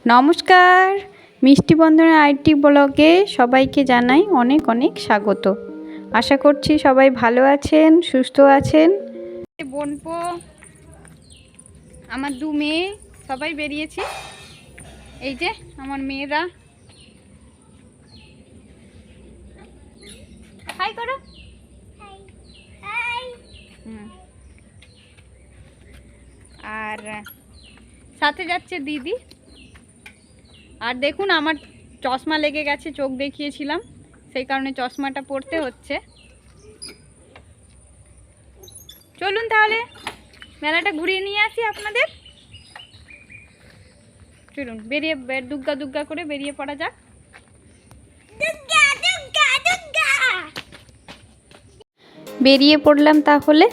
নমস্কার, মিষ্টি বন্ধনা আইটি ব্লগে সবাইকে জানাই অনেক অনেক স্বাগত। আশা করছি সবাই ভালো আছেন, সুস্থ আছেন। বোনপো, আমার দু মেয়ে সবাই বেরিয়েছি। এই যে আমার মেয়েরা, হাই করো। আর সাথে যাচ্ছে দিদি। আর দেখুন আমার চশমা লেগে গেছে, চোখ দেখিয়েছিলাম, সেই কারণে চশমাটা পরতে হচ্ছে। চলুন তাহলে মেলাটা ঘুরিয়ে নিয়ে আসি আপনাদের। চলুন বেরিয়ে দুগ্গা দুগ্গা করে বেরিয়ে পড়া যাক। বেরিয়ে পড়লাম তাহলে,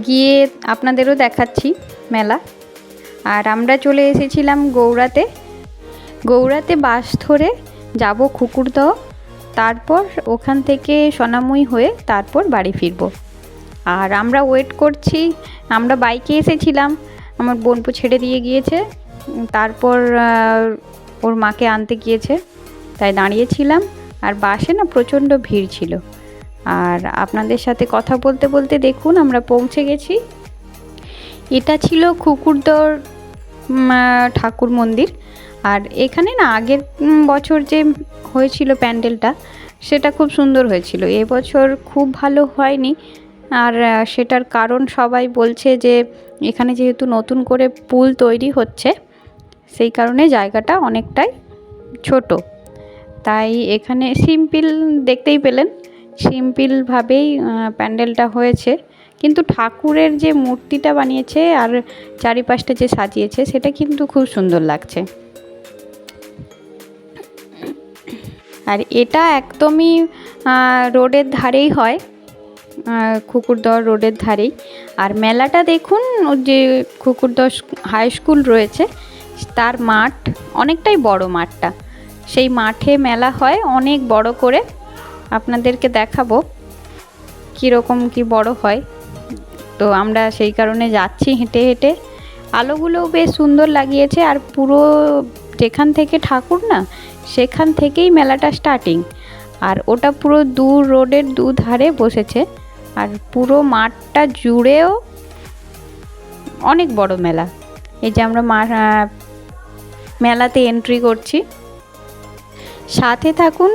গিয়ে আপনাদেরও দেখাচ্ছি মেলা। আর আমরা চলে এসেছিলাম গৌড়াতে। গৌড়াতে বাস ধরে যাব খুকুরদহ, তারপর ওখান থেকে সোনামুই হয়ে তারপর বাড়ি ফিরব। আর আমরা ওয়েট করছি, আমরা বাইকে এসেছিলাম, আমার বোনপো ছেড়ে দিয়ে গিয়েছে, তারপর ওর মাকে আনতে গিয়েছে, তাই দাঁড়িয়েছিলাম। আর বাসে না প্রচণ্ড ভিড় ছিল। আর আপনাদের সাথে কথা বলতে বলতে দেখুন আমরা পৌঁছে গেছি। এটা ছিল খুকুরদহ ঠাকুর মন্দির। আর এখানে না আগের বছর যে হয়েছিল প্যান্ডেলটা, সেটা খুব সুন্দর হয়েছিল। এবছর খুব ভালো হয়নি। আর সেটার কারণ সবাই বলছে যে এখানে যেহেতু নতুন করে পুল তৈরি হচ্ছে, সেই কারণে জায়গাটা অনেকটাই ছোট। তাই এখানে সিম্পল, দেখতেই পেলেন সিম্পলভাবেই প্যান্ডেলটা হয়েছে। কিন্তু ঠাকুরের যে মূর্তিটা বানিয়েছে আর চারিপাশটা যে সাজিয়েছে, সেটা কিন্তু খুব সুন্দর লাগছে। আর এটা একদমই রোডের ধারেই হয়, খুকুরদহ রোডের ধারেই। আর মেলাটা দেখুন, যে খুকুরদহ হাই স্কুল রয়েছে তার মাঠ, অনেকটাই বড় মাঠটা, সেই মাঠে মেলা হয় অনেক বড় করে। আপনাদেরকে দেখাবো কীরকম কি বড় হয়। তো আমরা সেই কারণে যাচ্ছি হেঁটে হেঁটে। আলোগুলোও বেশ সুন্দর লাগিয়েছে। আর পুরো যেখান থেকে ঠাকুর না, সেখান থেকেই মেলাটা স্টার্টিং। আর ওটা পুরো রোডের দুধারে বসেছে। আর পুরো মাঠটা জুড়েও অনেক বড় মেলা। এই যে আমরা মেলাতে এন্ট্রি করছি, সাথে থাকুন,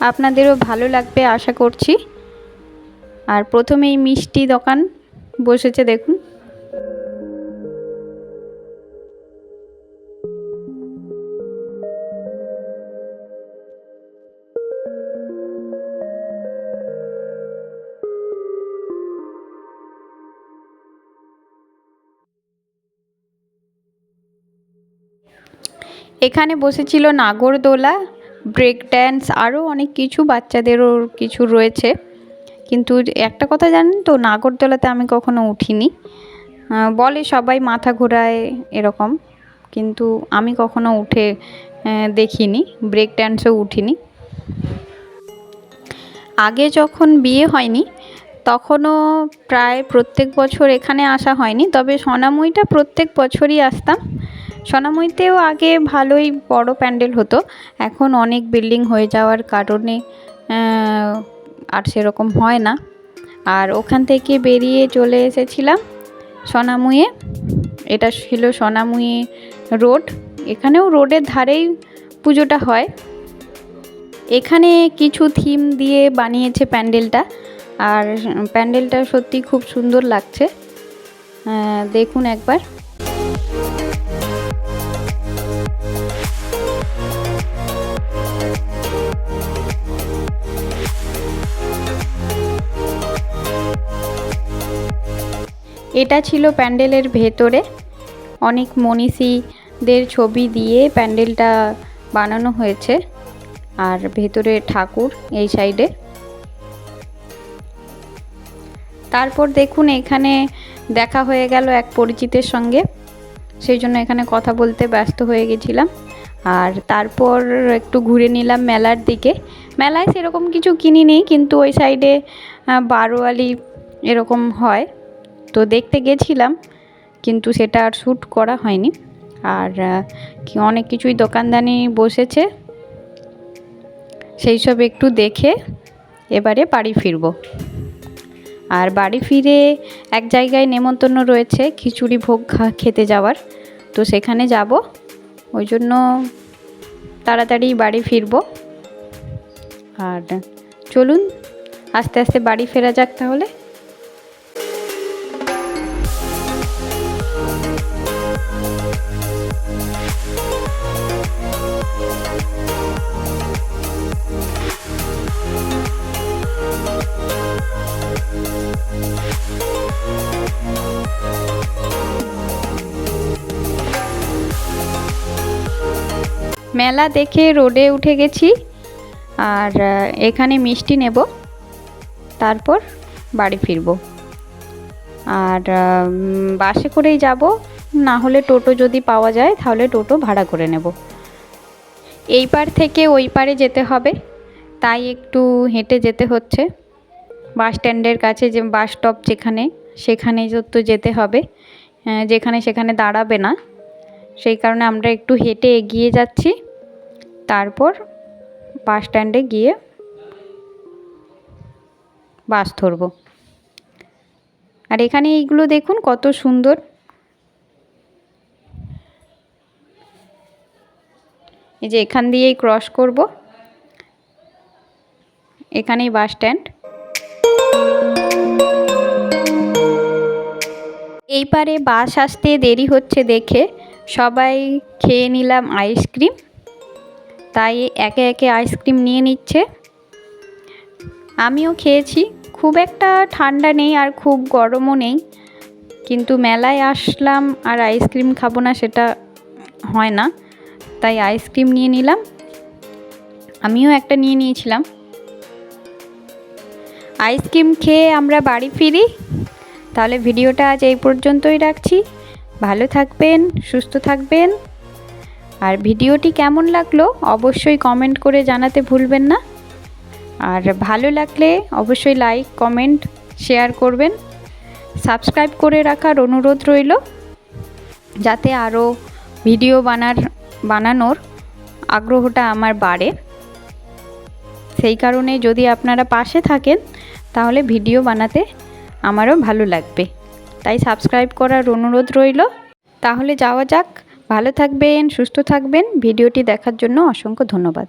আপনাদেরও ভালো লাগবে আশা করছি। আর প্রথমেই মিষ্টি দোকান বসেছে দেখুন। এখানে বসেছিল নাগরদোলা, ব্রেক ড্যান্স, আরও অনেক কিছু, বাচ্চাদেরও কিছু রয়েছে। কিন্তু একটা কথা জানেন তো, নাগরদোলাতে আমি কখনো উঠিনি। বলে সবাই মাথা ঘোরায় এরকম, কিন্তু আমি কখনো উঠে দেখিনি, ব্রেক ড্যান্সেও উঠিনি। আগে যখন বিয়ে হয়নি তখনও প্রায় প্রত্যেক বছর এখানে আসা হয়নি, তবে সোনামুইটা প্রত্যেক বছরই আসতাম। সোনামুইতেও আগে ভালোই বড় প্যান্ডেল হতো, এখন অনেক বিল্ডিং হয়ে যাওয়ার কারণে আর সেরকম হয় না। আর ওখান থেকে বেরিয়ে চলে এসেছিলাম সোনামুইয়ে। এটা ছিল সোনামুই রোড, এখানেও রোডের ধারেই পুজোটা হয়। এখানে কিছু থিম দিয়ে বানিয়েছে প্যান্ডেলটা, আর প্যান্ডেলটা সত্যি খুব সুন্দর লাগছে, দেখুন একবার। এটা ছিল প্যান্ডেলের ভেতরে, অনেক মনীষীদের ছবি দিয়ে প্যান্ডেলটা বানানো হয়েছে। আর ভেতরে ঠাকুর এই সাইডে। তারপর দেখুন এখানে দেখা হয়ে গেল এক পরিচিতের সঙ্গে, সেই জন্য এখানে কথা বলতে ব্যস্ত হয়ে গেছিলাম। আর তারপর একটু ঘুরে নিলাম মেলার দিকে। মেলায় সেরকম কিছু কিনিনি, কিন্তু ওই সাইডে বারোয়ারি এরকম হয়, তো দেখতে গেছিলাম, কিন্তু সেটা আর শ্যুট করা হয়নি। আর অনেক কিছুই দোকানদানি বসেছে, সেই সব একটু দেখে এবারে বাড়ি ফিরব। আর বাড়ি ফিরে এক জায়গায় নেমন্তন্ন রয়েছে খিচুড়ি ভোগ খেতে যাওয়ার, তো সেখানে যাব, ওই জন্য তাড়াতাড়ি বাড়ি ফিরব। আর চলুন আস্তে আস্তে বাড়ি ফেরা যাক তাহলে। মেলা দেখে রোডে উঠে গেছি, আর এখানে মিষ্টি নেব, তারপর বাড়ি ফিরব। আর বাসে করেই যাব, না হলে টোটো যদি পাওয়া যায় তাহলে টোটো ভাড়া করে নেব। এই পার থেকে ওই পারে যেতে হবে, তাই একটু হেঁটে যেতে হচ্ছে। বাস স্ট্যান্ডের কাছে যে বাস স্টপ সেখানে তো যেতে হবে, যেখানে সেখানে দাঁড়াবে না, সেই কারণে আমরা একটু হেঁটে এগিয়ে যাচ্ছি। তারপর বাস স্ট্যান্ডে গিয়ে বাস ধরব। আর এখানে এইগুলো দেখুন কত সুন্দর, এই যে এখান দিয়েই ক্রস করব, এখানেই বাস স্ট্যান্ড। এই পারে বাস আসতে দেরি হচ্ছে দেখে সবাই খেয়ে নিলাম আইসক্রিম, তাই একে একে আইসক্রিম নিয়ে নিচ্ছে। আমিও খেয়েছি, খুব একটা ঠান্ডা নেই আর খুব গরমও নেই, কিন্তু মেলায় আসলাম আর আইসক্রিম খাবো না সেটা হয় না, তাই আইসক্রিম নিয়ে নিলাম। আমিও একটা নিয়ে নিয়েছিলাম। আইসক্রিম খেয়ে আমরা বাড়ি ফিরি। তাহলে ভিডিওটা আজ এই পর্যন্তই রাখছি। ভালো থাকবেন, সুস্থ থাকবেন। আর ভিডিওটি কেমন লাগলো অবশ্যই কমেন্ট করে জানাতে ভুলবেন না। আর ভালো লাগলে অবশ্যই লাইক, কমেন্ট, শেয়ার করবেন। সাবস্ক্রাইব করে রাখার অনুরোধ রইল, যাতে আরও ভিডিও বানানোর আগ্রহটা আমার বাড়ে। সেই কারণে যদি আপনারা পাশে থাকেন তাহলে ভিডিও বানাতে আমারও ভালো লাগবে, তাই সাবস্ক্রাইব করার অনুরোধ রইল। তাহলে যাওয়া যাক। ভালো থাকবেন, সুস্থ থাকবেন। ভিডিওটি দেখার জন্য অসংখ্য ধন্যবাদ।